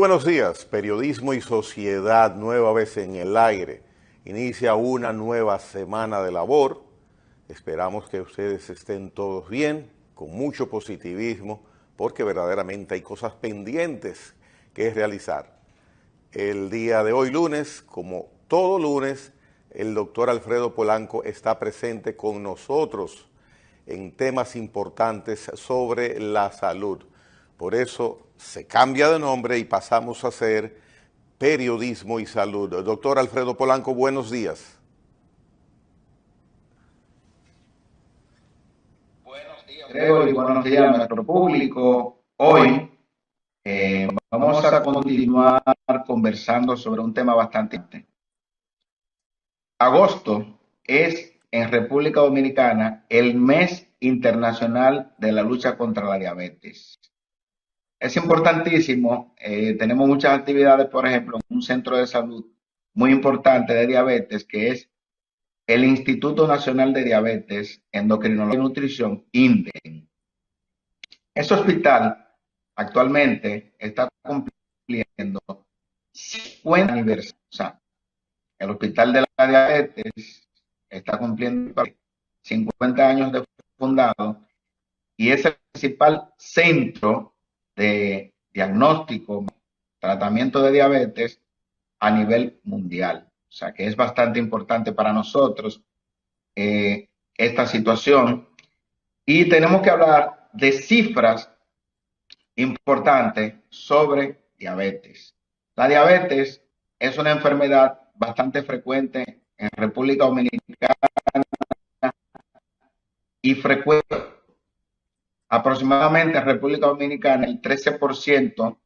buenos días, periodismo y sociedad nueva vez en el aire. Inicia una nueva semana de labor. Esperamos que ustedes estén todos bien, con mucho positivismo, porque verdaderamente hay cosas pendientes que realizar. El día de hoy lunes, como todo lunes, el doctor Alfredo Polanco está presente con nosotros en temas importantes sobre la salud. Por eso se cambia de nombre y pasamos a hacer periodismo y salud. Doctor Alfredo Polanco, buenos días. Buenos días, Gregory, buenos días a nuestro público. Hoy vamos a continuar conversando sobre un tema bastante importante. Agosto es en República Dominicana el mes internacional de la lucha contra la diabetes. Es importantísimo, tenemos muchas actividades, por ejemplo, en un centro de salud muy importante de diabetes, que es el Instituto Nacional de Diabetes, Endocrinología y Nutrición, INDE. Ese hospital actualmente está cumpliendo 50 aniversarios. O sea, el Hospital de la Diabetes está cumpliendo 50 años de fundado y es el principal centro de diagnóstico, tratamiento de diabetes a nivel mundial. O sea, que es bastante importante para nosotros esta situación. Y tenemos que hablar de cifras importantes sobre diabetes. La diabetes es una enfermedad bastante frecuente en República Dominicana y frecuente. Aproximadamente en República Dominicana el 13% de la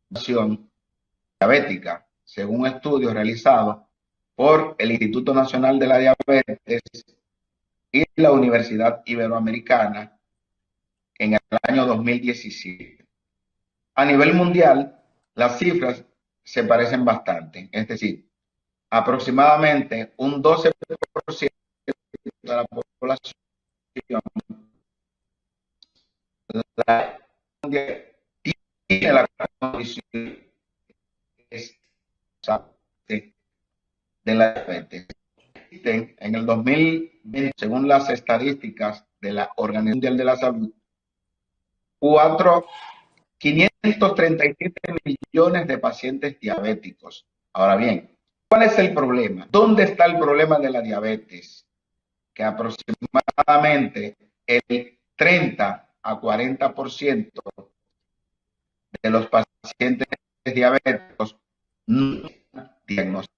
población diabética, según estudios realizados por el Instituto Nacional de la Diabetes y la Universidad Iberoamericana en el año 2017. A nivel mundial, las cifras se parecen bastante, es decir, aproximadamente un 12% de la población tiene la condición de la diabetes. En el 2020, según las estadísticas de la Organización Mundial de la Salud, 537 millones de pacientes diabéticos. Ahora bien, ¿cuál es el problema? ¿Dónde está el problema de la diabetes? Que aproximadamente el 30 a 40% de los pacientes diabéticos no diagnostican.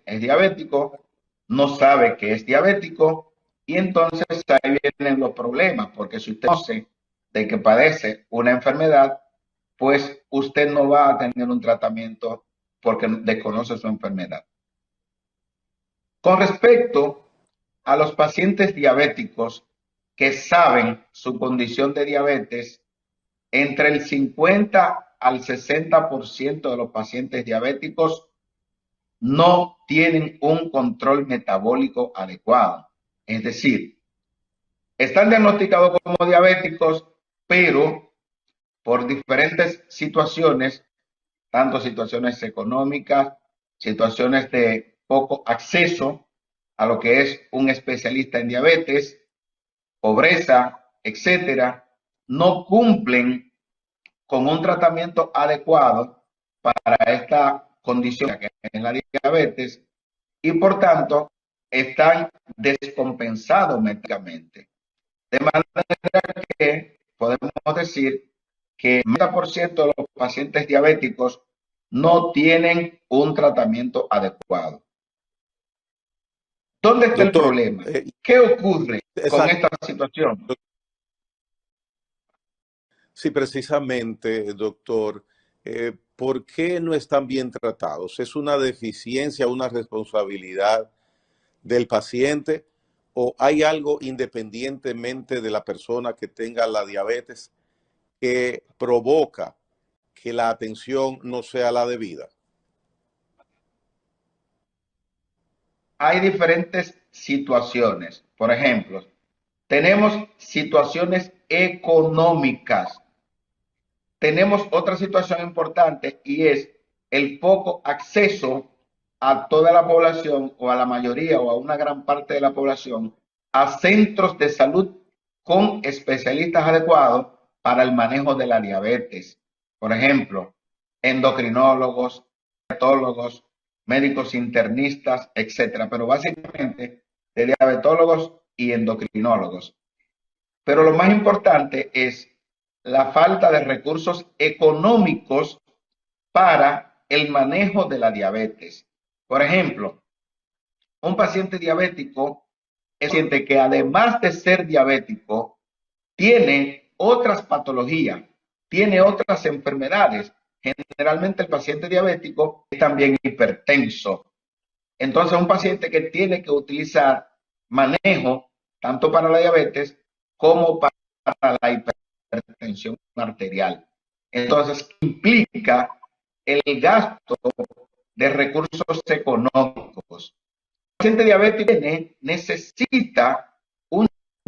Es diabético, no sabe que es diabético y entonces ahí vienen los problemas, porque si usted conoce de que padece una enfermedad, pues usted no va a tener un tratamiento porque desconoce su enfermedad. Con respecto a los pacientes diabéticos que saben su condición de diabetes, entre el 50 al 60% de los pacientes diabéticos no tienen un control metabólico adecuado. Es decir, están diagnosticados como diabéticos, pero por diferentes situaciones, tanto situaciones económicas, situaciones de poco acceso a lo que es un especialista en diabetes, pobreza, etcétera, no cumplen con un tratamiento adecuado para esta condición que es la diabetes y por tanto están descompensados médicamente. De manera que podemos decir que el 90% de los pacientes diabéticos no tienen un tratamiento adecuado. ¿Dónde está el Doctor, problema? ¿Qué ocurre con exacto. esta situación? Sí, precisamente, doctor. ¿Por qué no están bien tratados? ¿Es una deficiencia, una responsabilidad del paciente o hay algo independientemente de la persona que tenga la diabetes que provoca que la atención no sea la debida? Hay diferentes situaciones. Por ejemplo, tenemos situaciones económicas. tenemos otra situación importante y es el poco acceso a toda la población o a la mayoría o a una gran parte de la población a centros de salud con especialistas adecuados para el manejo de la diabetes. Por ejemplo, endocrinólogos, diabetólogos, médicos internistas, etcétera, pero básicamente de diabetólogos y endocrinólogos. Pero lo más importante es la falta de recursos económicos para el manejo de la diabetes. Por ejemplo, un paciente diabético es un paciente que además de ser diabético, tiene otras patologías, tiene otras enfermedades. Generalmente el paciente diabético es también hipertenso. Entonces, un paciente que tiene que utilizar manejo tanto para la diabetes como para la hipertensión arterial. Entonces, implica el gasto de recursos económicos. El paciente diabético necesita un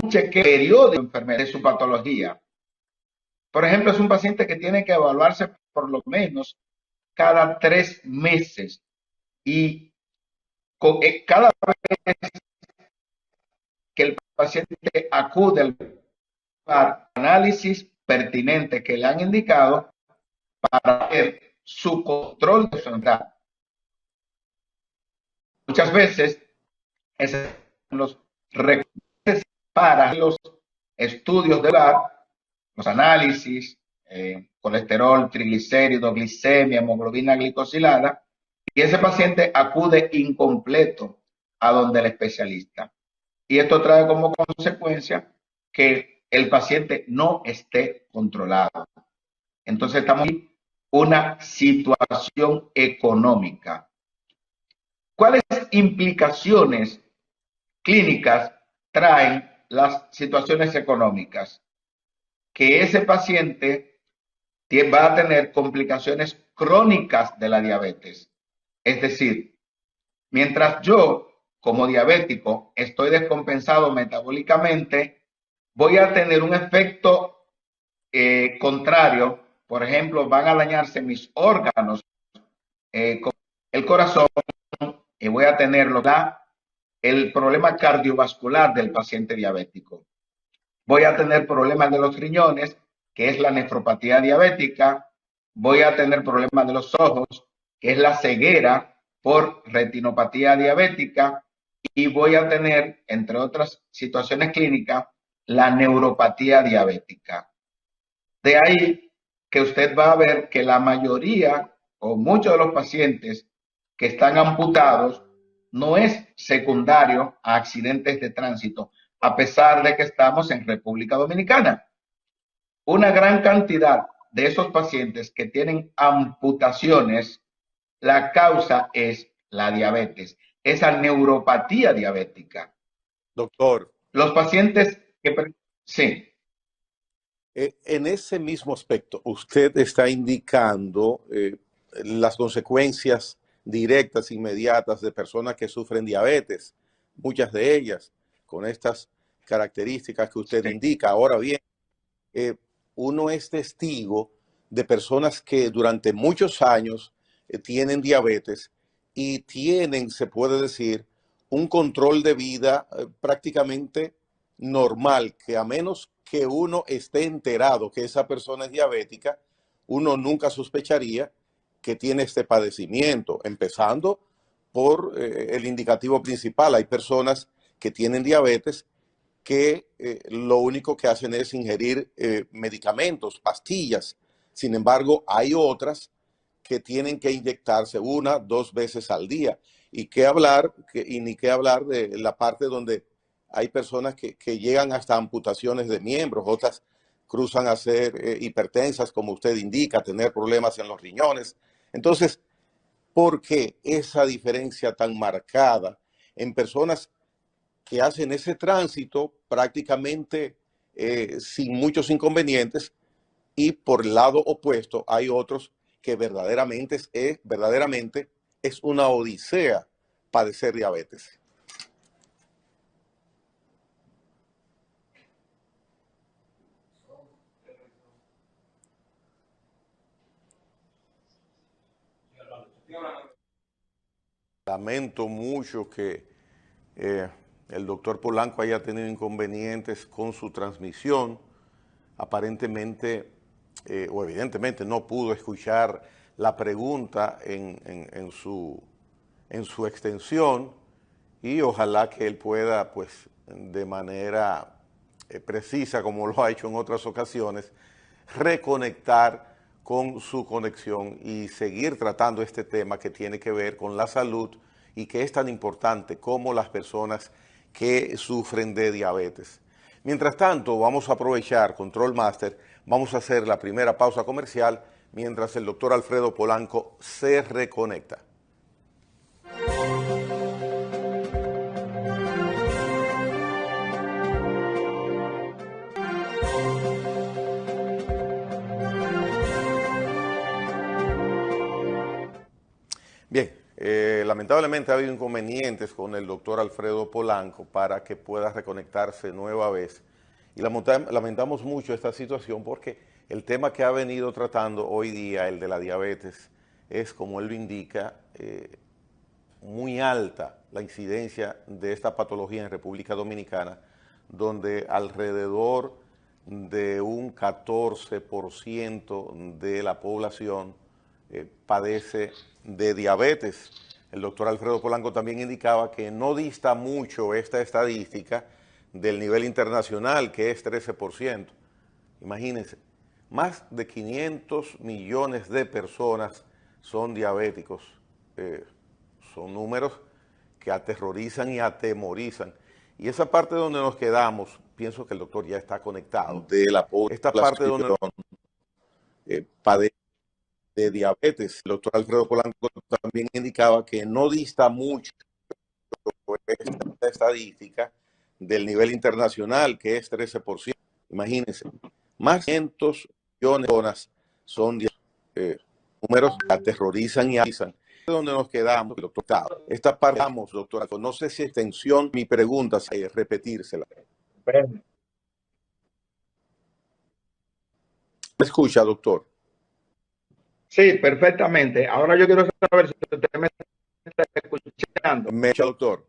chequeo periódico de enfermedad de su patología. Por ejemplo, es un paciente que tiene que evaluarse por lo menos cada 3 meses y cada vez que el paciente acude al análisis pertinente que le han indicado para ver su control de su enfermedad. Muchas veces esos son los recursos para los estudios de los análisis, colesterol, triglicéridos, glicemia, hemoglobina glicosilada, y ese paciente acude incompleto a donde el especialista. Y esto trae como consecuencia que el paciente no esté controlado. Entonces estamos en una situación económica. ¿Cuáles implicaciones clínicas traen las situaciones económicas? Que ese paciente va a tener complicaciones crónicas de la diabetes. Es decir, mientras yo, como diabético, estoy descompensado metabólicamente, voy a tener un efecto contrario. Por ejemplo, van a dañarse mis órganos, como el corazón, y voy a tener el problema cardiovascular del paciente diabético. Voy a tener problemas de los riñones, que es la nefropatía diabética. Voy a tener problemas de los ojos, que es la ceguera por retinopatía diabética. Y voy a tener, entre otras situaciones clínicas, la neuropatía diabética. De ahí que usted va a ver que la mayoría o muchos de los pacientes que están amputados no es secundario a accidentes de tránsito, a pesar de que estamos en República Dominicana. Una gran cantidad de esos pacientes que tienen amputaciones, la causa es la diabetes, esa neuropatía diabética. Doctor, Los pacientes que... Sí. En ese mismo aspecto, usted está indicando las consecuencias directas, inmediatas de personas que sufren diabetes, muchas de ellas con estas características que usted Sí. indica. Ahora bien, eh, uno es testigo de personas que durante muchos años tienen diabetes y tienen, se puede decir, un control de vida prácticamente normal, que a menos que uno esté enterado que esa persona es diabética, uno nunca sospecharía que tiene este padecimiento, empezando por el indicativo principal. Hay personas que tienen diabetes que lo único que hacen es ingerir medicamentos, pastillas. Sin embargo, hay otras que tienen que inyectarse 1, 2 veces al día. Y qué hablar, y ni qué hablar de la parte donde hay personas que llegan hasta amputaciones de miembros, otras cruzan a ser hipertensas, como usted indica, tener problemas en los riñones. Entonces, ¿por qué esa diferencia tan marcada en personas que hacen ese tránsito prácticamente sin muchos inconvenientes, y por el lado opuesto hay otros que verdaderamente es una odisea padecer diabetes? lamento mucho que el doctor Polanco haya tenido inconvenientes con su transmisión. Aparentemente, o evidentemente, no pudo escuchar la pregunta en su extensión, y ojalá que él pueda, pues, de manera precisa, como lo ha hecho en otras ocasiones, reconectar con su conexión y seguir tratando este tema que tiene que ver con la salud y que es tan importante como las personas que sufren de diabetes. Mientras tanto, vamos a aprovechar Control Master, vamos a hacer la primera pausa comercial mientras el doctor Alfredo Polanco se reconecta. Bien, lamentablemente ha habido inconvenientes con el doctor Alfredo Polanco para que pueda reconectarse nueva vez. Y lamentamos mucho esta situación porque el tema que ha venido tratando hoy día, el de la diabetes, es, como él lo indica, muy alta la incidencia de esta patología en República Dominicana, donde alrededor de un 14% de la población padece de diabetes. El doctor Alfredo Polanco también indicaba que no dista mucho esta estadística del nivel internacional, que es 13%. Imagínense, más de 500 millones de personas son diabéticos. Son números que aterrorizan y atemorizan. Y esa parte donde nos quedamos, pienso que el doctor ya está conectado. De la esta parte donde padece de diabetes. El doctor Alfredo Polanco también indicaba que no dista mucho esta estadística del nivel internacional, que es 13%. Imagínense, más de 500 millones de personas son números que aterrorizan y avisan. Donde nos quedamos, doctor. Esta parte, doctora, no sé si extensión, mi pregunta es repetírsela. ¿Me escucha, doctor? Sí, perfectamente. Ahora yo quiero saber si usted me está escuchando. Me escucha, doctor.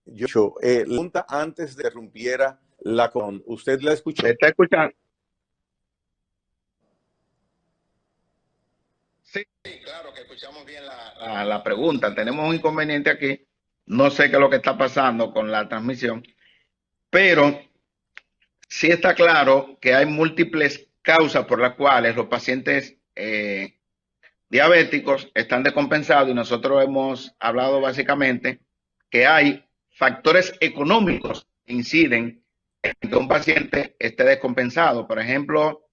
La pregunta antes de que interrumpiera la con. ¿Usted la escuchó? ¿Me está escuchando? Sí, claro que escuchamos bien la pregunta. Tenemos un inconveniente aquí. No sé qué es lo que está pasando con la transmisión, pero sí está claro que hay múltiples causas por las cuales los pacientes diabéticos están descompensados, y nosotros hemos hablado básicamente que hay factores económicos que inciden en que un paciente esté descompensado. Por ejemplo,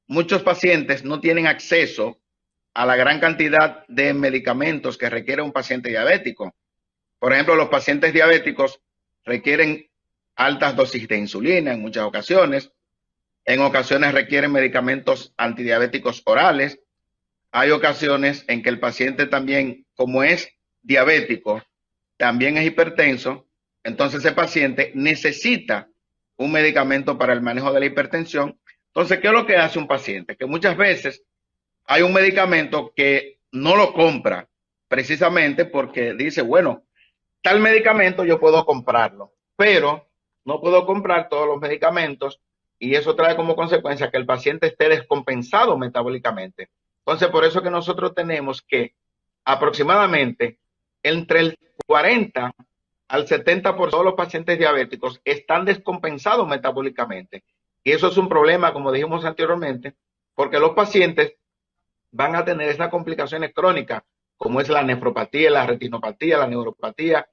muchos pacientes no tienen acceso a la gran cantidad de medicamentos que requiere un paciente diabético. Por ejemplo, los pacientes diabéticos requieren altas dosis de insulina en muchas ocasiones. En ocasiones requieren medicamentos antidiabéticos orales. Hay ocasiones en que el paciente también, como es diabético, también es hipertenso. Entonces ese paciente necesita un medicamento para el manejo de la hipertensión. Entonces, ¿qué es lo que hace un paciente? Que muchas veces hay un medicamento que no lo compra precisamente porque dice, bueno, tal medicamento yo puedo comprarlo, pero no puedo comprar todos los medicamentos, y eso trae como consecuencia que el paciente esté descompensado metabólicamente. Entonces, por eso que nosotros tenemos que aproximadamente entre el 40 al 70% de los pacientes diabéticos están descompensados metabólicamente. Y eso es un problema, como dijimos anteriormente, porque los pacientes van a tener esas complicaciones crónicas, como es la nefropatía, la retinopatía, la neuropatía,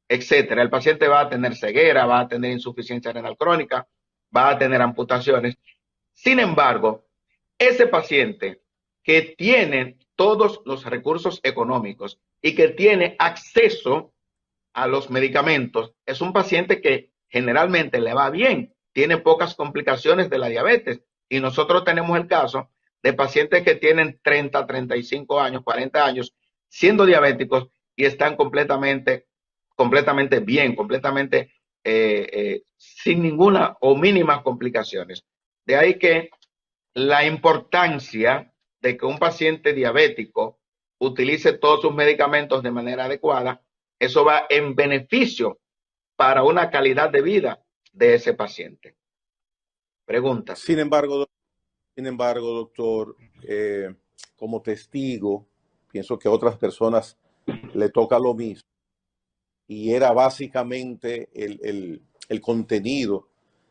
etcétera. El paciente va a tener ceguera, va a tener insuficiencia renal crónica, va a tener amputaciones. Sin embargo, ese paciente que tiene todos los recursos económicos y que tiene acceso a los medicamentos, es un paciente que generalmente le va bien, tiene pocas complicaciones de la diabetes. Y nosotros tenemos el caso de pacientes que tienen 30, 35 años, 40 años, siendo diabéticos y están completamente bien, completamente sin ninguna o mínimas complicaciones. De ahí que la importancia de que un paciente diabético utilice todos sus medicamentos de manera adecuada, eso va en beneficio para una calidad de vida de ese paciente. Pregunta. Sin embargo, doctor, como testigo, pienso que a otras personas le toca lo mismo. Y era básicamente el contenido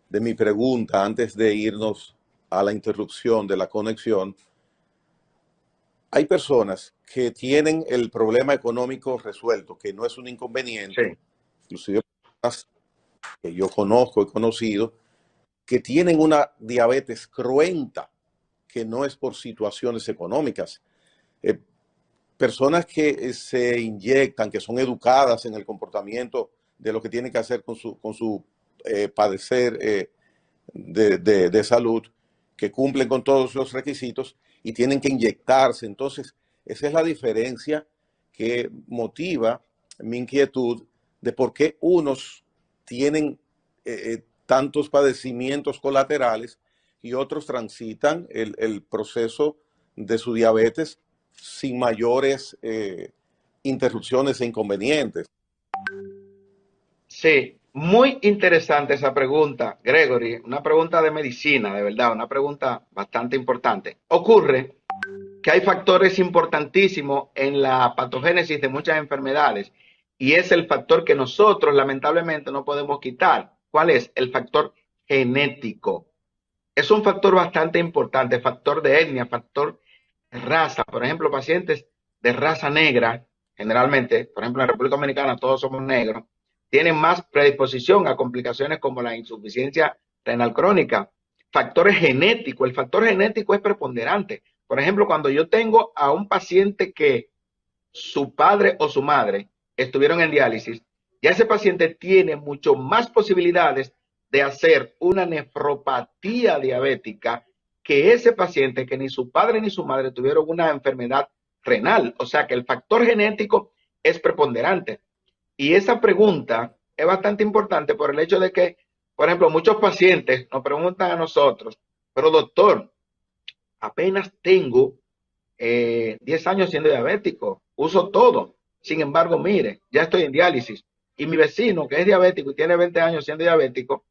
de mi pregunta antes de irnos a la interrupción de la conexión. Hay personas que tienen el problema económico resuelto, que no es un inconveniente, Sí. inclusive personas que yo conozco, he conocido, que tienen una diabetes cruenta, que no es por situaciones económicas. Personas que se inyectan, que son educadas en el comportamiento de lo que tienen que hacer con su padecer de salud, que cumplen con todos los requisitos y tienen que inyectarse. Entonces, esa es la diferencia que motiva mi inquietud de por qué unos tienen tantos padecimientos colaterales y otros transitan el proceso de su diabetes sin mayores interrupciones e inconvenientes. Sí, muy interesante esa pregunta, Gregory. Una pregunta de medicina, de verdad, una pregunta bastante importante. Ocurre que hay factores importantísimos en la patogénesis de muchas enfermedades y es el factor que nosotros lamentablemente no podemos quitar. ¿Cuál es? El factor genético. Es un factor bastante importante, factor de etnia, factor de raza. Por ejemplo, pacientes de raza negra, generalmente, por ejemplo, en la República Dominicana todos somos negros, tienen más predisposición a complicaciones como la insuficiencia renal crónica. Factores genéticos, el factor genético es preponderante. Por ejemplo, cuando yo tengo a un paciente que su padre o su madre estuvieron en diálisis, ya ese paciente tiene mucho más posibilidades de hacer una nefropatía diabética que ese paciente que ni su padre ni su madre tuvieron una enfermedad renal. O sea que el factor genético es preponderante. Y esa pregunta es bastante importante por el hecho de que, por ejemplo, muchos pacientes nos preguntan a nosotros, pero doctor, apenas tengo 10 años siendo diabético, uso todo. Sin embargo, mire, ya estoy en diálisis. Y mi vecino, que es diabético y tiene 20 años siendo diabético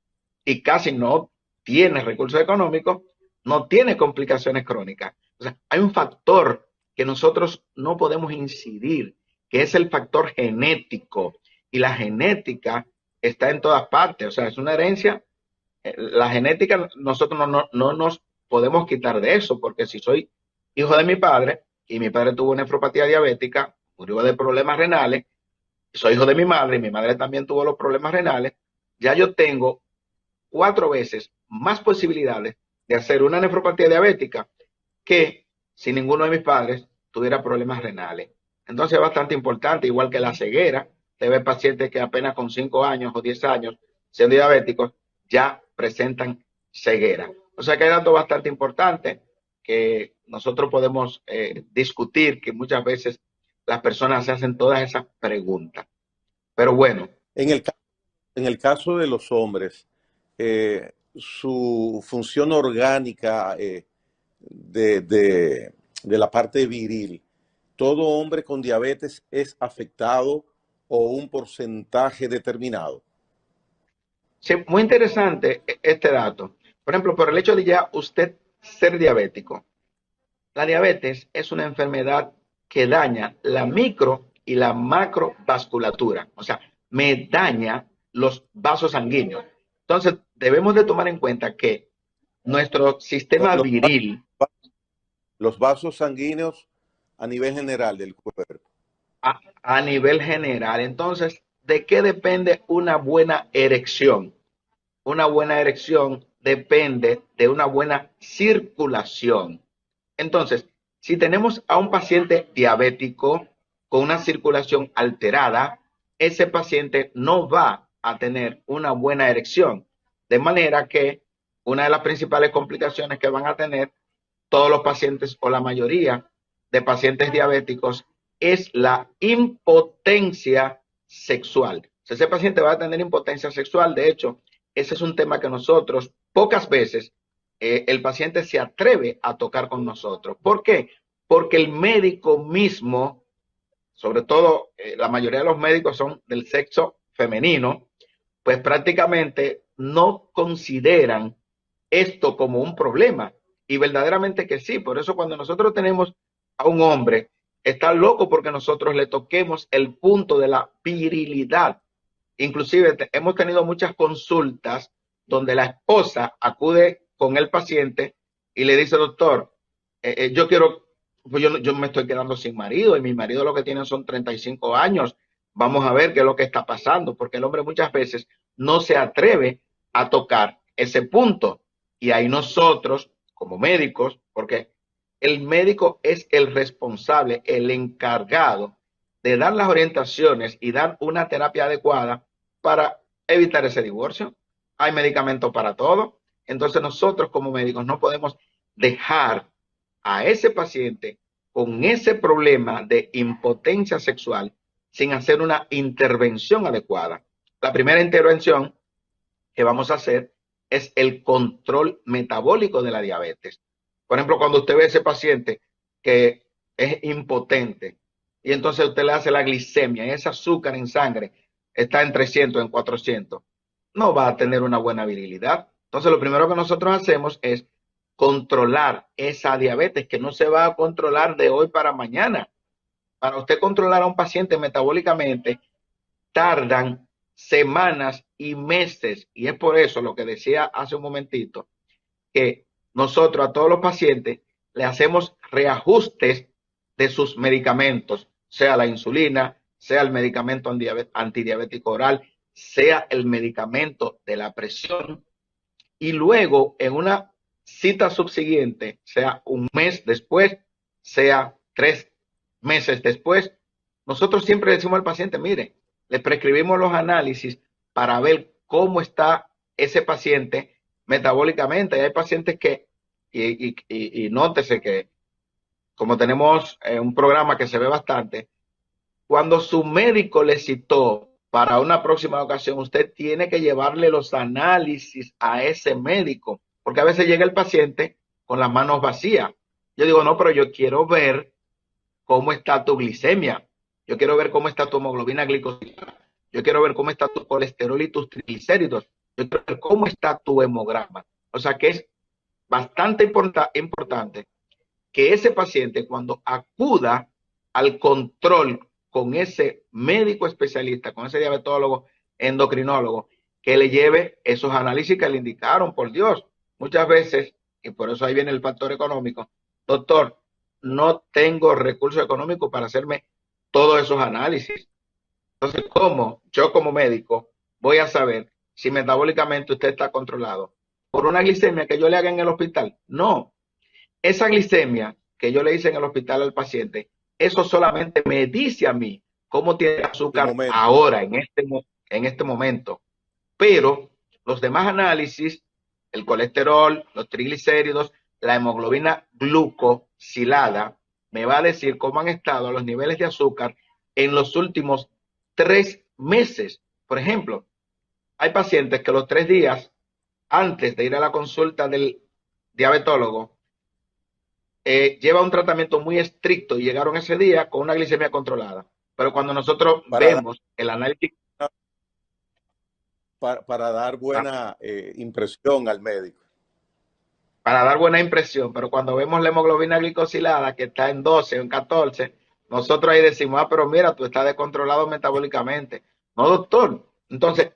y casi no tiene recursos económicos, no tiene complicaciones crónicas. O sea, hay un factor que nosotros no podemos incidir, que es el factor genético. Y la genética está en todas partes. O sea, es una herencia. La genética, nosotros no nos podemos quitar de eso, porque si soy hijo de mi padre y mi padre tuvo nefropatía diabética, murió de problemas renales, soy hijo de mi madre y mi madre también tuvo los problemas renales, ya yo tengo 4 veces más posibilidades de hacer una nefropatía diabética que si ninguno de mis padres tuviera problemas renales. Entonces es bastante importante, igual que la ceguera, te ve pacientes que apenas con 5 años o 10 años siendo diabéticos ya presentan ceguera. O sea que hay datos bastante importantes que nosotros podemos discutir, que muchas veces las personas se hacen todas esas preguntas. Pero bueno. En el, en el caso de los hombres, su función orgánica de la parte viril, ¿todo hombre con diabetes es afectado o un porcentaje determinado? Sí, muy interesante este dato. Por ejemplo, por el hecho de ya usted ser diabético. La diabetes es una enfermedad que daña la micro y la macrovasculatura, o sea, me daña los vasos sanguíneos. Entonces, debemos de tomar en cuenta que nuestro sistema Los, viril los vasos sanguíneos a nivel general del cuerpo. a nivel general, entonces, ¿de qué depende una buena erección? Una buena erección depende de una buena circulación. Entonces, si tenemos a un paciente diabético con una circulación alterada, ese paciente no va a tener una buena erección. De manera que una de las principales complicaciones que van a tener todos los pacientes o la mayoría de pacientes diabéticos es la impotencia sexual. Si ese paciente va a tener impotencia sexual, de hecho, ese es un tema que nosotros pocas veces el paciente se atreve a tocar con nosotros. ¿Por qué? Porque el médico mismo, sobre todo la mayoría de los médicos son del sexo femenino, pues prácticamente no consideran esto como un problema. Y verdaderamente que sí. Por eso cuando nosotros tenemos a un hombre, está loco porque nosotros le toquemos el punto de la virilidad. Inclusive hemos tenido muchas consultas donde la esposa acude con el paciente y le dice, doctor, yo quiero, pues yo me estoy quedando sin marido y mi marido lo que tiene son 35 años. Vamos a ver qué es lo que está pasando, porque el hombre muchas veces no se atreve a tocar ese punto. Y ahí nosotros, como médicos, porque el médico es el responsable, el encargado de dar las orientaciones y dar una terapia adecuada para evitar ese divorcio. Hay medicamentos para todo. Entonces nosotros como médicos no podemos dejar a ese paciente con ese problema de impotencia sexual sin hacer una intervención adecuada. La primera intervención que vamos a hacer es el control metabólico de la diabetes. Por ejemplo, cuando usted ve a ese paciente que es impotente y entonces usted le hace la glicemia y ese azúcar en sangre está en 300, en 400, no va a tener una buena virilidad. Entonces, lo primero que nosotros hacemos es controlar esa diabetes que no se va a controlar de hoy para mañana. Para usted controlar a un paciente metabólicamente, tardan semanas y meses. Y es por eso lo que decía hace un momentito, que nosotros a todos los pacientes le hacemos reajustes de sus medicamentos, sea la insulina, sea el medicamento antidiabético oral, sea el medicamento de la presión. Y luego en una cita subsiguiente, sea un mes después, sea 3 meses después, nosotros siempre decimos al paciente, mire, le prescribimos los análisis para ver cómo está ese paciente metabólicamente. Y hay pacientes que, y nótese que como tenemos un programa que se ve bastante, cuando su médico le citó para una próxima ocasión, usted tiene que llevarle los análisis a ese médico, porque a veces llega el paciente con las manos vacías. Yo digo, no, pero yo quiero ver cómo está tu glicemia, yo quiero ver cómo está tu hemoglobina glicosilada, yo quiero ver cómo está tu colesterol y tus triglicéridos, yo quiero ver cómo está tu hemograma. O sea que es bastante importante que ese paciente cuando acuda al control con ese médico especialista, con ese diabetólogo, endocrinólogo, que le lleve esos análisis que le indicaron, por Dios. Muchas veces, y por eso ahí viene el factor económico, doctor, no tengo recursos económicos para hacerme todos esos análisis. Entonces, ¿cómo yo como médico voy a saber si metabólicamente usted está controlado? ¿Por una glicemia que yo le haga en el hospital? No. Esa glicemia que yo le hice en el hospital al paciente, eso solamente me dice a mí cómo tiene azúcar ahora, en este momento. Pero los demás análisis, el colesterol, los triglicéridos, la hemoglobina glucosilada, me va a decir cómo han estado los niveles de azúcar en los últimos 3 meses. Por ejemplo, hay pacientes que los 3 días antes de ir a la consulta del diabetólogo, lleva un tratamiento muy estricto y llegaron ese día con una glicemia controlada. Pero cuando nosotros vemos el análisis... Para dar buena impresión al médico. Para dar buena impresión, pero cuando vemos la hemoglobina glicosilada que está en 12 o en 14, nosotros ahí decimos, pero mira, tú estás descontrolado metabólicamente. No, doctor. Entonces,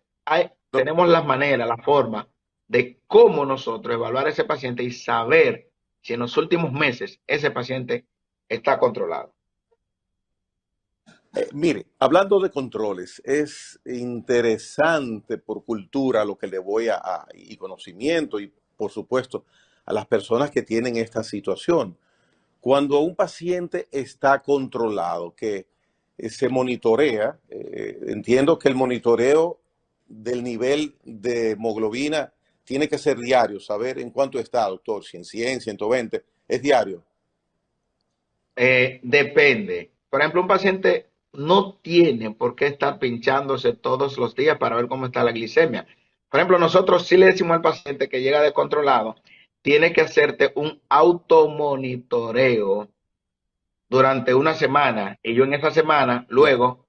tenemos las maneras, la forma de cómo nosotros evaluar a ese paciente y saber si en los últimos meses ese paciente está controlado. Mire, hablando de controles, es interesante por cultura lo que le voy y conocimiento y por supuesto a las personas que tienen esta situación. Cuando un paciente está controlado, que se monitorea, entiendo que el monitoreo del nivel de hemoglobina tiene que ser diario, saber en cuánto está, doctor, si en 100, 120, ¿es diario? Depende. Por ejemplo, un paciente no tiene por qué estar pinchándose todos los días para ver cómo está la glicemia. Por ejemplo, nosotros sí le decimos al paciente que llega descontrolado tienes que hacerte un automonitoreo durante una semana y yo en esa semana Ya. luego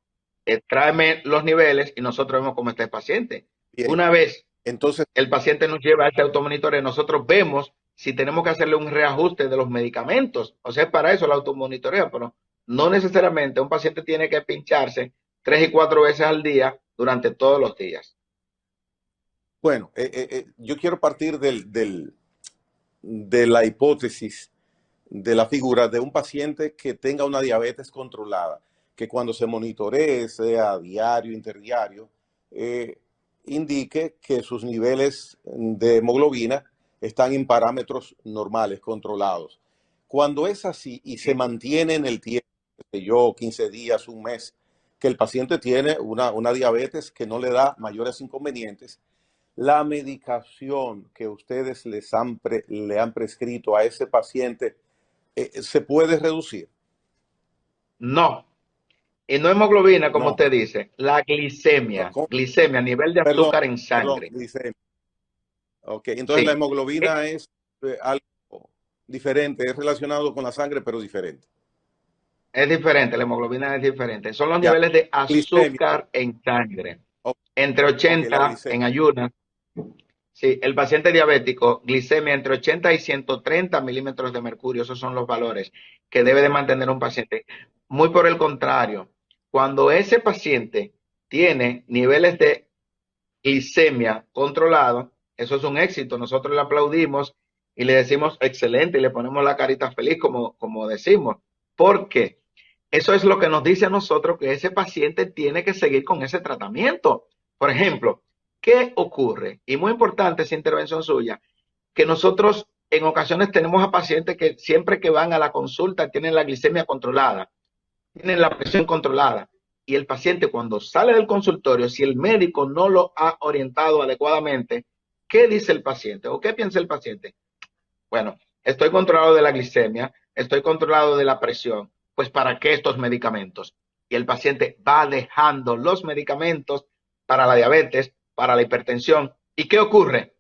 tráeme los niveles y nosotros vemos cómo está el paciente. Bien. Una vez Entonces, el paciente nos lleva a ese automonitoreo, nosotros vemos si tenemos que hacerle un reajuste de los medicamentos. O sea, es para eso el automonitoreo, pero no necesariamente un paciente tiene que pincharse 3 y 4 veces al día durante todos los días. bueno, yo quiero partir de la hipótesis de la figura de un paciente que tenga una diabetes controlada, que cuando se monitoree, sea diario, interdiario, eh, indique que sus niveles de hemoglobina están en parámetros normales, controlados. Cuando es así y se mantiene en el tiempo, qué sé yo, 15 días, un mes, que el paciente tiene una diabetes que no le da mayores inconvenientes, la medicación que ustedes le han prescrito a ese paciente se puede reducir. No, y no hemoglobina, como No, usted dice, la glicemia, ¿cómo? glicemia, nivel de Perdón, azúcar en perdón, sangre. dice. Ok, entonces la Sí, es, hemoglobina es algo diferente, es relacionado con la sangre, pero diferente. es diferente, la hemoglobina es diferente. Son los Ya, niveles de glicemia. azúcar en sangre. Ok, Entre ok, la 80 glicemia. en ayunas. Sí, el paciente diabético, glicemia entre 80 y 130 milímetros de mercurio, esos son los valores que debe de mantener un paciente. Muy por el contrario, cuando ese paciente tiene niveles de glicemia controlados, eso es un éxito. Nosotros le aplaudimos y le decimos excelente y le ponemos la carita feliz, como decimos. ¿Por qué? Eso es lo que nos dice a nosotros que ese paciente tiene que seguir con ese tratamiento. Por ejemplo, ¿qué ocurre? Y muy importante esa intervención suya, que nosotros en ocasiones tenemos a pacientes que siempre que van a la consulta tienen la glicemia controlada, tienen la presión controlada. Y el paciente cuando sale del consultorio, si el médico no lo ha orientado adecuadamente, ¿qué dice el paciente o qué piensa el paciente? Bueno, estoy controlado de la glicemia, estoy controlado de la presión, pues ¿para qué estos medicamentos? Y el paciente va dejando los medicamentos para la diabetes, para la hipertensión. ¿Y qué ocurre?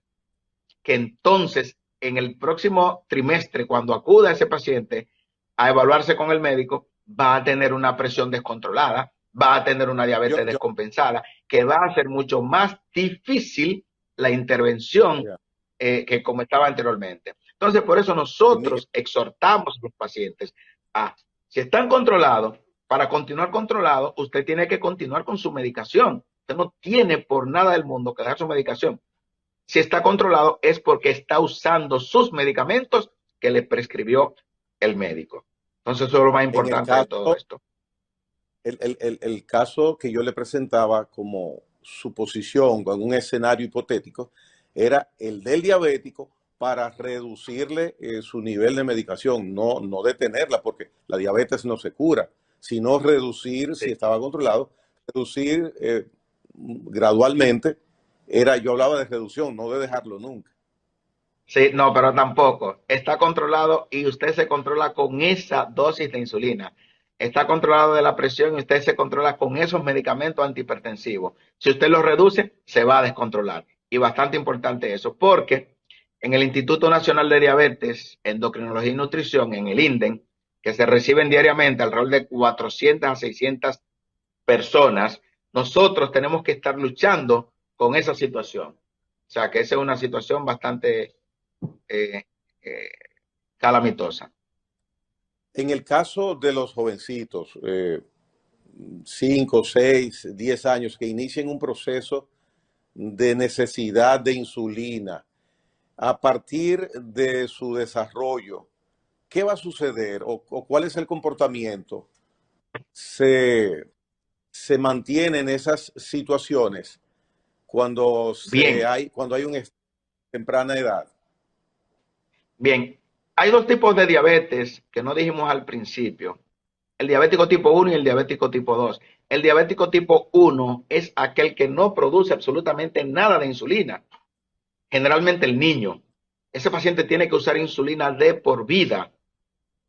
Que entonces en el próximo trimestre, cuando acuda ese paciente a evaluarse con el médico, va a tener una presión descontrolada, va a tener una Yo, diabetes yo, descompensada, que va a ser mucho más difícil la intervención ya. que como estaba anteriormente. Entonces, por eso Mire, nosotros exhortamos a los pacientes a, si están controlados, para continuar controlado, usted tiene que continuar con su medicación. Usted no tiene por nada del mundo que dejar su medicación. Si está controlado es porque está usando sus medicamentos que le prescribió el médico. Entonces, eso es lo más en el importante de todo caso, esto. el caso que yo le presentaba como suposición, con un escenario hipotético, era el del diabético para reducirle su nivel de medicación, no detenerla, porque la diabetes no se cura, sino reducir, si Sí. estaba controlado, reducir gradualmente. Yo hablaba de reducción, no de dejarlo nunca. Sí, no, pero tampoco. Está controlado y usted se controla con esa dosis de insulina. Está controlado de la presión y usted se controla con esos medicamentos antihipertensivos. Si usted los reduce, se va a descontrolar. Y bastante importante eso, porque en el Instituto Nacional de Diabetes, Endocrinología y Nutrición, en el INDEN, que se reciben diariamente alrededor de 400 a 600 personas, nosotros tenemos que estar luchando con esa situación. O sea, que esa es una situación bastante eh, eh, calamitosa. En el caso de los jovencitos, 5, 6, 10 años, que inicien un proceso de necesidad de insulina, a partir de su desarrollo, ¿qué va a suceder o cuál es el comportamiento? ¿Se, se mantienen esas situaciones Bien, cuando hay una temprana edad? bien. Hay dos tipos de diabetes que no dijimos al principio. El diabético tipo uno y el diabético tipo 2. El diabético tipo uno es aquel que no produce absolutamente nada de insulina. Generalmente el niño. Ese paciente tiene que usar insulina de por vida.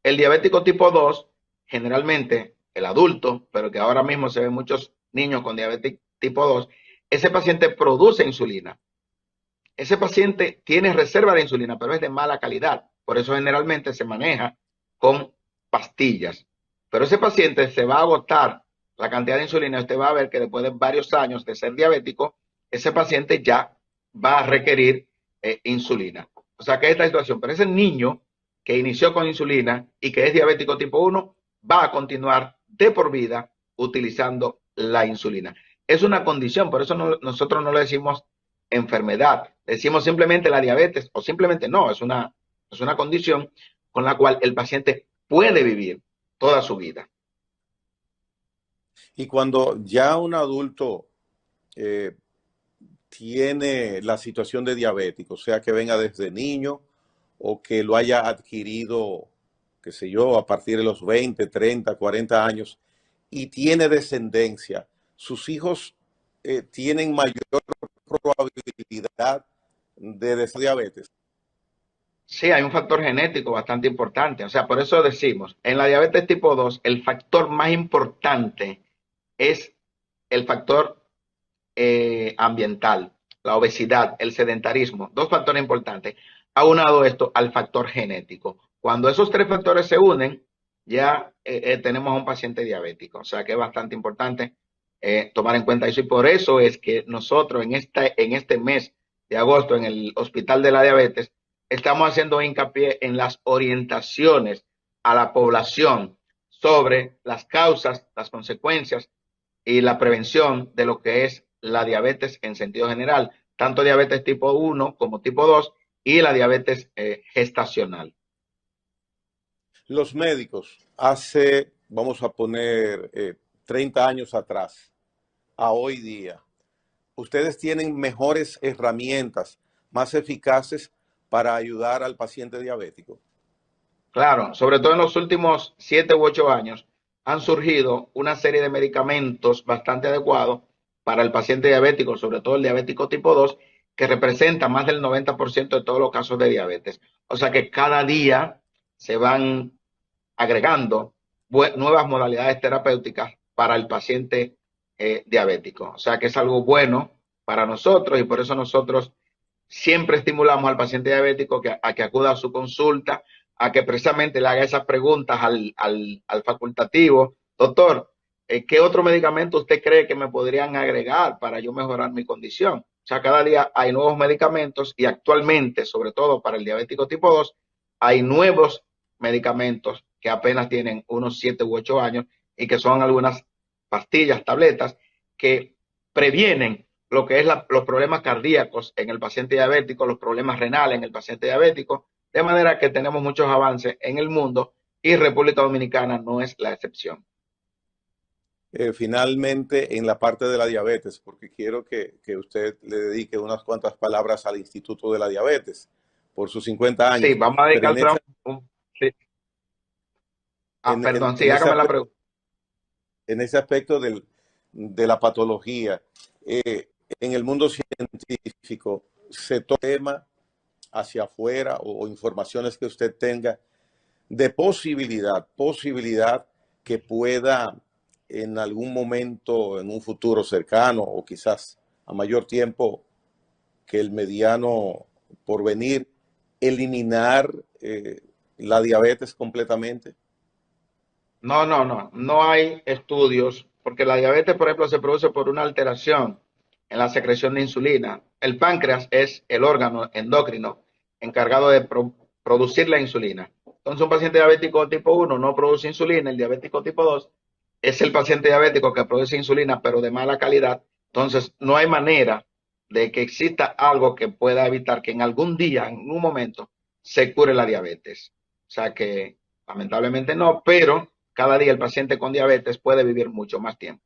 El diabético tipo 2, generalmente el adulto, pero que ahora mismo se ven muchos niños con diabetes tipo 2, ese paciente produce insulina. ese paciente tiene reserva de insulina, pero es de mala calidad. Por eso generalmente se maneja con pastillas. Pero ese paciente se va a agotar la cantidad de insulina. Usted va a ver que después de varios años de ser diabético, ese paciente ya va a requerir insulina. O sea que esta situación, pero ese niño que inició con insulina y que es diabético tipo 1 va a continuar de por vida utilizando la insulina. Es una condición, por eso nosotros no le decimos enfermedad, decimos simplemente la diabetes o simplemente no, es una condición con la cual el paciente puede vivir toda su vida. Y cuando ya un adulto eh, tiene la situación de diabético, sea que venga desde niño o que lo haya adquirido, qué sé yo, a partir de los 20, 30, 40 años y tiene descendencia, sus hijos tienen mayor probabilidad de diabetes. Sí, hay un factor genético bastante importante. O sea, por eso decimos, en la diabetes tipo 2 el factor más importante es el factor ambiental, la obesidad, el sedentarismo, dos factores importantes. Aunado esto al factor genético. Cuando esos tres factores se unen, ya tenemos a un paciente diabético. O sea que es bastante importante tomar en cuenta eso. Y por eso es que nosotros en este mes de agosto en el Hospital de la Diabetes estamos haciendo hincapié en las orientaciones a la población sobre las causas, las consecuencias y la prevención de lo que es la diabetes en sentido general, tanto diabetes tipo 1 como tipo 2 y la diabetes gestacional. Los médicos, hace, vamos a poner, 30 años atrás, a hoy día, ustedes tienen mejores herramientas, más eficaces para ayudar al paciente diabético. Claro, sobre todo en los últimos 7 u 8 años han surgido una serie de medicamentos bastante adecuados para el paciente diabético, sobre todo el diabético tipo 2, que representa más del 90% de todos los casos de diabetes. O sea que cada día se van agregando nuevas modalidades terapéuticas para el paciente diabético. O sea que es algo bueno para nosotros y por eso nosotros siempre estimulamos al paciente diabético a que acuda a su consulta, a que precisamente le haga esas preguntas al facultativo. Doctor, ¿qué otro medicamento usted cree que me podrían agregar para yo mejorar mi condición? O sea, cada día hay nuevos medicamentos y actualmente, sobre todo para el diabético tipo 2, hay nuevos medicamentos que apenas tienen unos 7 u 8 años y que son algunas pastillas, tabletas, que previenen lo que es los problemas cardíacos en el paciente diabético, los problemas renales en el paciente diabético, de manera que tenemos muchos avances en el mundo y República Dominicana no es la excepción. Finalmente, en la parte de la diabetes, porque quiero que usted le dedique unas cuantas palabras al Instituto de la Diabetes por sus 50 Sí, años, vamos a pero dedicar sí. Perdón, sí, en ese hágame la aspecto, pregunta. en ese aspecto de la patología, en el mundo científico, se toma hacia afuera o informaciones que usted tenga de posibilidad que pueda en algún momento, en un futuro cercano o quizás a mayor tiempo que el mediano por venir, eliminar la diabetes completamente. No hay estudios, porque la diabetes, por ejemplo, se produce por una alteración en la secreción de insulina. El páncreas es el órgano endocrino encargado de producir la insulina. Entonces, un paciente diabético tipo 1 no produce insulina, el diabético tipo 2 es el paciente diabético que produce insulina, pero de mala calidad. Entonces, no hay manera de que exista algo que pueda evitar que en algún día, en un momento, se cure la diabetes. O sea que, lamentablemente no, pero cada día el paciente con diabetes puede vivir mucho más tiempo.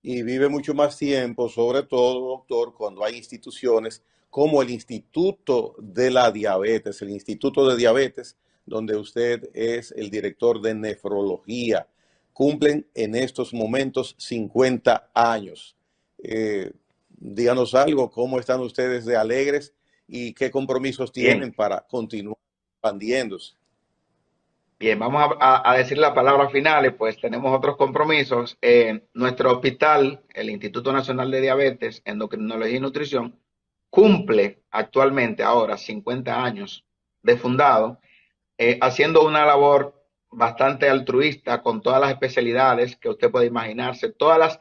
Y vive mucho más tiempo, sobre todo, doctor, cuando hay instituciones como el Instituto de la Diabetes, el Instituto de Diabetes, donde usted es el director de nefrología. Cumplen en estos momentos 50 años. Díganos algo, ¿cómo están ustedes de alegres y qué compromisos Bien, tienen para continuar expandiéndose? bien, vamos a decir las palabras finales, pues tenemos otros compromisos. Nuestro hospital, el Instituto Nacional de Diabetes, Endocrinología y Nutrición, cumple actualmente ahora 50 años de fundado, haciendo una labor bastante altruista con todas las especialidades que usted puede imaginarse, todas las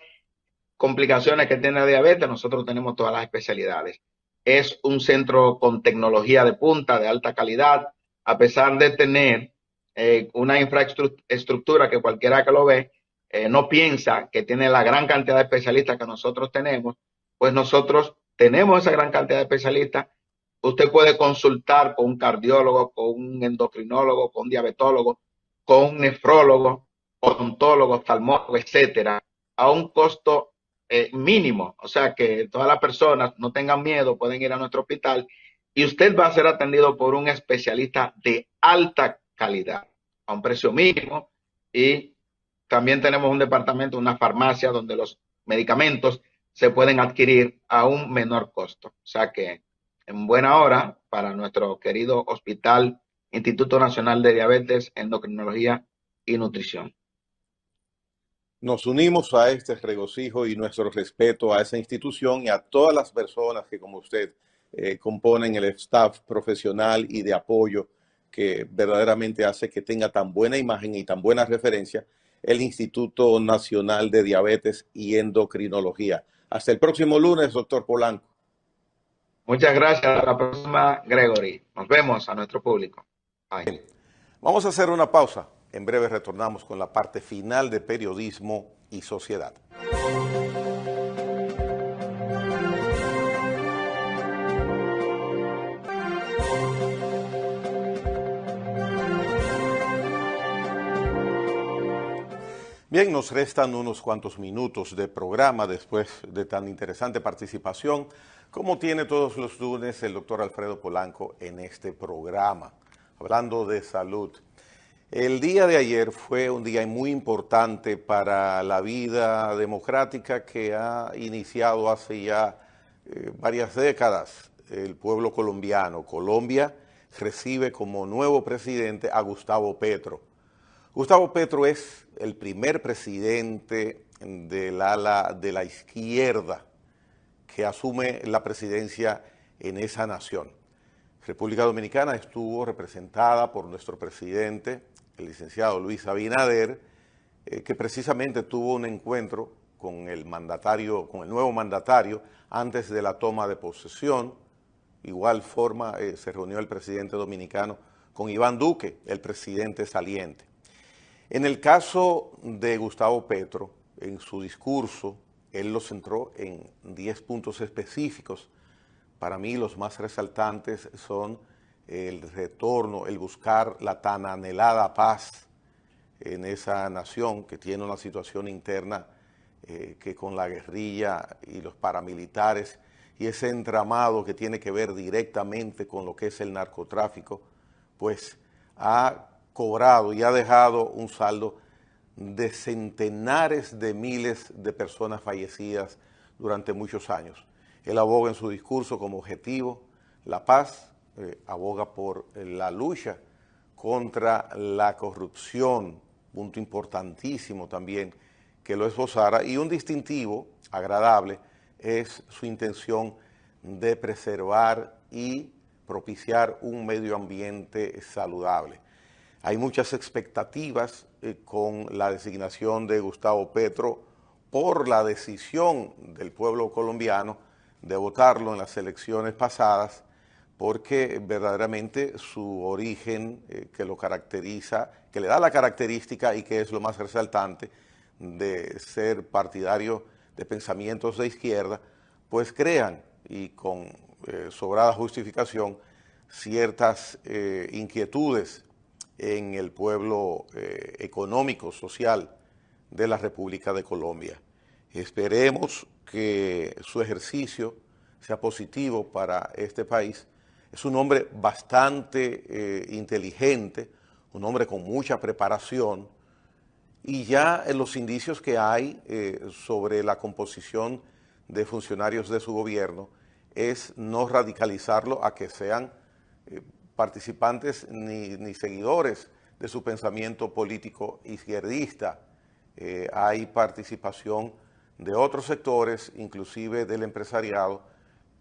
complicaciones que tiene la diabetes, nosotros tenemos todas las especialidades. Es un centro con tecnología de punta, de alta calidad, a pesar de tener una infraestructura que cualquiera que lo ve no piensa que tiene la gran cantidad de especialistas que nosotros tenemos, pues nosotros tenemos esa gran cantidad de especialistas. Usted puede consultar con un cardiólogo, con un endocrinólogo, con un diabetólogo, con un nefrólogo, odontólogo, oftalmólogo, etcétera, a un costo mínimo. O sea que todas las personas no tengan miedo, pueden ir a nuestro hospital y usted va a ser atendido por un especialista de alta calidad, a un precio mínimo. Y también tenemos un departamento, una farmacia donde los medicamentos se pueden adquirir a un menor costo. O sea que en buena hora para nuestro querido Hospital Instituto Nacional de Diabetes, Endocrinología y Nutrición. Nos unimos a este regocijo y nuestro respeto a esa institución y a todas las personas que, como usted, componen el staff profesional y de apoyo que verdaderamente hace que tenga tan buena imagen y tan buena referencia el Instituto Nacional de Diabetes y Endocrinología. Hasta el próximo lunes, doctor Polanco. Muchas gracias. Hasta la próxima, Gregory. Nos vemos a nuestro público. Bye. Bien, vamos a hacer una pausa. En breve retornamos con la parte final de Periodismo y Sociedad. Bien, nos restan unos cuantos minutos de programa después de tan interesante participación como tiene todos los lunes el doctor Alfredo Polanco en este programa, hablando de salud. El día de ayer fue un día muy importante para la vida democrática que ha iniciado hace ya varias décadas el pueblo colombiano. Colombia recibe como nuevo presidente a Gustavo Petro. Gustavo Petro es el primer presidente del ala de la izquierda que asume la presidencia en esa nación. República Dominicana estuvo representada por nuestro presidente, el licenciado Luis Abinader, que precisamente tuvo un encuentro con el mandatario, con el nuevo mandatario, antes de la toma de posesión. Igual forma se reunió el presidente dominicano con Iván Duque, el presidente saliente. En el caso de Gustavo Petro, en su discurso, él lo centró en 10 puntos específicos. Para mí los más resaltantes son el retorno, el buscar la tan anhelada paz en esa nación que tiene una situación interna que con la guerrilla y los paramilitares y ese entramado que tiene que ver directamente con lo que es el narcotráfico, pues ha cobrado y ha dejado un saldo de centenares de miles de personas fallecidas durante muchos años. Él aboga en su discurso como objetivo la paz, aboga por la lucha contra la corrupción, punto importantísimo también que lo esbozara, y un distintivo agradable es su intención de preservar y propiciar un medio ambiente saludable. Hay muchas expectativas con la designación de Gustavo Petro por la decisión del pueblo colombiano de votarlo en las elecciones pasadas, porque verdaderamente su origen que lo caracteriza, que le da la característica y que es lo más resaltante de ser partidario de pensamientos de izquierda, pues crean y con sobrada justificación ciertas inquietudes en el pueblo económico, social de la República de Colombia. Esperemos que su ejercicio sea positivo para este país. Es un hombre bastante inteligente, un hombre con mucha preparación, y ya en los indicios que hay sobre la composición de funcionarios de su gobierno es no radicalizarlo a que sean participantes ni seguidores de su pensamiento político izquierdista. Hay participación de otros sectores, inclusive del empresariado,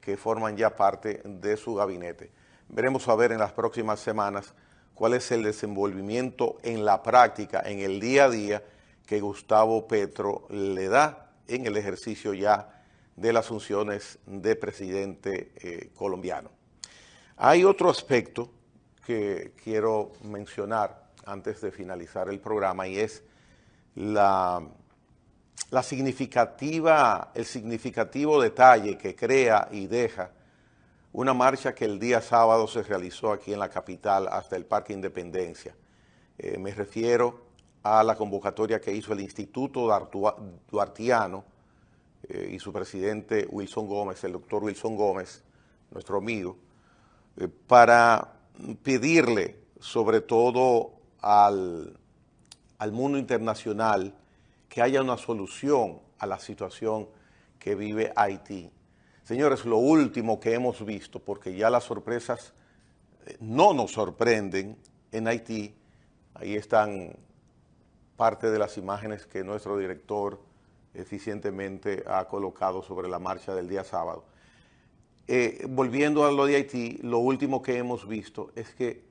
que forman ya parte de su gabinete. Veremos a ver en las próximas semanas cuál es el desenvolvimiento en la práctica, en el día a día, que Gustavo Petro le da en el ejercicio ya de las funciones de presidente colombiano. Hay otro aspecto que quiero mencionar antes de finalizar el programa, y es el significativo detalle que crea y deja una marcha que el día sábado se realizó aquí en la capital hasta el Parque Independencia. Me refiero a la convocatoria que hizo el Instituto Duartiano y su presidente Wilson Gómez, el doctor Wilson Gómez, nuestro amigo, para pedirle sobre todo al mundo internacional que haya una solución a la situación que vive Haití. Señores, lo último que hemos visto, porque ya las sorpresas no nos sorprenden en Haití, ahí están parte de las imágenes que nuestro director eficientemente ha colocado sobre la marcha del día sábado. Volviendo a lo de Haití, lo último que hemos visto es que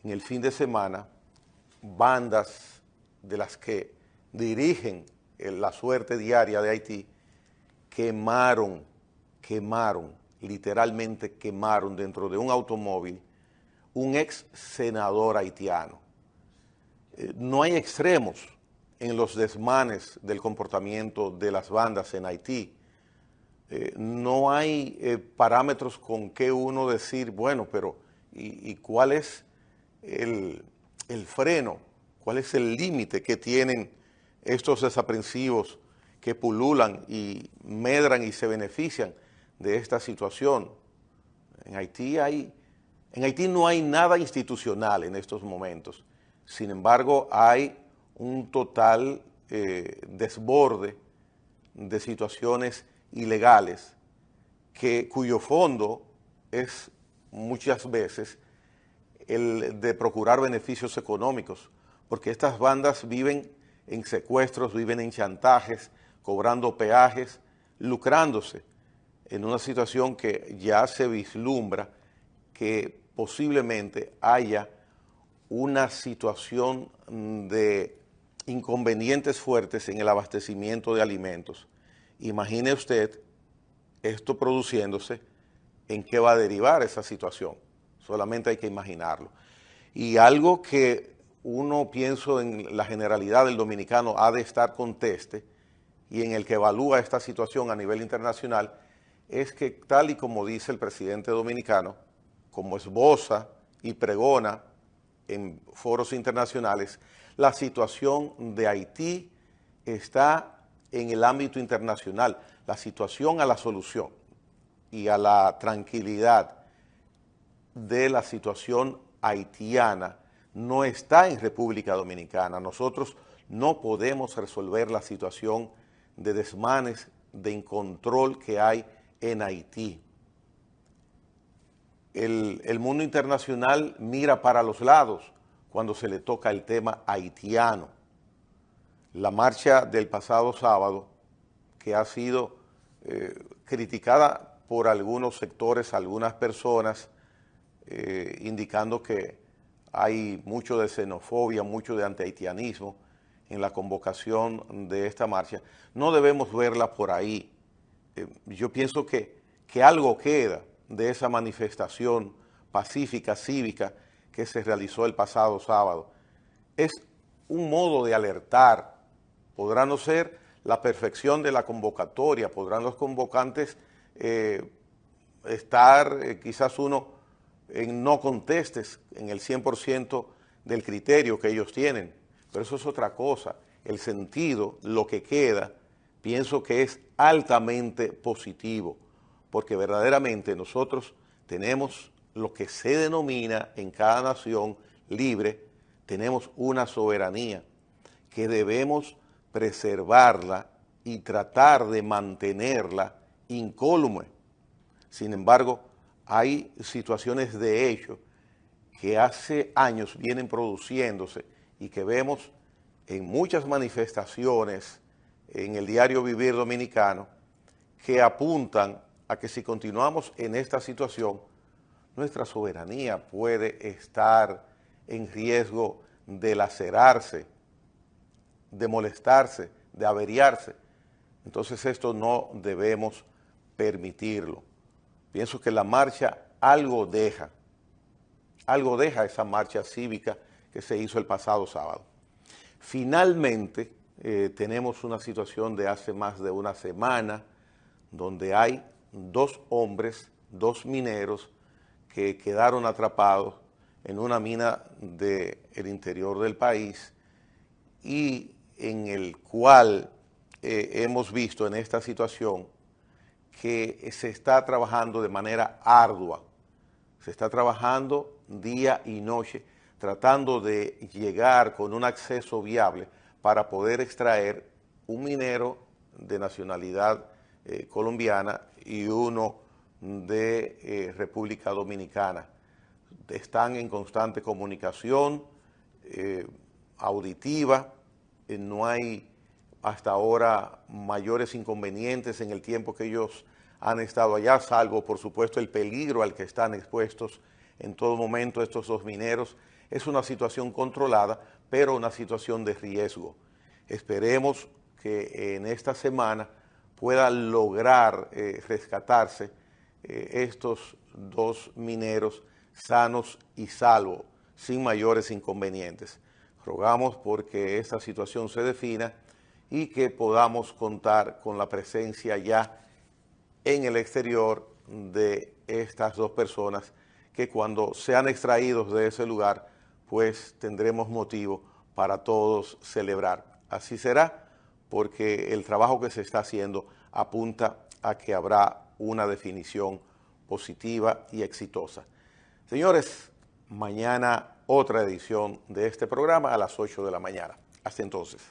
en el fin de semana, bandas de las que dirigen la suerte diaria de Haití, literalmente quemaron dentro de un automóvil un ex senador haitiano. No hay extremos en los desmanes del comportamiento de las bandas en Haití. No hay parámetros con que uno decir, bueno, pero ¿y cuál es el freno? ¿Cuál es el límite que tienen estos desaprensivos que pululan y medran y se benefician de esta situación? En Haití no hay nada institucional en estos momentos. Sin embargo, hay un total desborde de situaciones ilegales cuyo fondo es muchas veces el de procurar beneficios económicos, porque estas bandas viven en secuestros, viven en chantajes, cobrando peajes, lucrándose en una situación que ya se vislumbra que posiblemente haya una situación de inconvenientes fuertes en el abastecimiento de alimentos. Imagine usted esto produciéndose, ¿en qué va a derivar esa situación? Solamente hay que imaginarlo. Y algo que uno, pienso en la generalidad del dominicano, ha de estar conteste y en el que evalúa esta situación a nivel internacional, es que tal y como dice el presidente dominicano, como esboza y pregona en foros internacionales, la situación de Haití está en el ámbito internacional. La situación a la solución y a la tranquilidad de la situación haitiana no está en República Dominicana. Nosotros no podemos resolver la situación de desmanes, de incontrol que hay en Haití. El mundo internacional mira para los lados cuando se le toca el tema haitiano. La marcha del pasado sábado, que ha sido criticada por algunos sectores, algunas personas, indicando que hay mucho de xenofobia, mucho de antihaitianismo en la convocación de esta marcha. No debemos verla por ahí. Yo pienso que algo queda de esa manifestación pacífica, cívica, que se realizó el pasado sábado. Es un modo de alertar. Podrá no ser la perfección de la convocatoria, podrán los convocantes estar quizás uno en no contestes en el 100% del criterio que ellos tienen, pero eso es otra cosa. El sentido, lo que queda, pienso que es altamente positivo, porque verdaderamente nosotros tenemos lo que se denomina en cada nación libre, tenemos una soberanía que debemos preservarla y tratar de mantenerla incólume. Sin embargo, hay situaciones de hecho que hace años vienen produciéndose y que vemos en muchas manifestaciones en el diario Vivir Dominicano que apuntan a que si continuamos en esta situación, nuestra soberanía puede estar en riesgo de lacerarse, de molestarse, de averiarse. Entonces esto no debemos permitirlo. Pienso que la marcha algo deja esa marcha cívica que se hizo el pasado sábado. Finalmente, tenemos una situación de hace más de una semana donde hay 2 hombres, 2 mineros que quedaron atrapados en una mina del interior del país y en el cual hemos visto en esta situación que se está trabajando de manera ardua, se está trabajando día y noche, tratando de llegar con un acceso viable para poder extraer un minero de nacionalidad colombiana y uno de República Dominicana. Están en constante comunicación auditiva, no hay hasta ahora mayores inconvenientes en el tiempo que ellos han estado allá, salvo por supuesto el peligro al que están expuestos en todo momento estos 2 mineros. Es una situación controlada, pero una situación de riesgo. Esperemos que en esta semana pueda lograr rescatarse estos 2 mineros sanos y salvos, sin mayores inconvenientes. Rogamos porque esta situación se defina y que podamos contar con la presencia ya en el exterior de estas 2 personas que cuando sean extraídos de ese lugar, pues tendremos motivo para todos celebrar. Así será, porque el trabajo que se está haciendo apunta a que habrá una definición positiva y exitosa. Señores, mañana otra edición de este programa a las 8 de la mañana. Hasta entonces.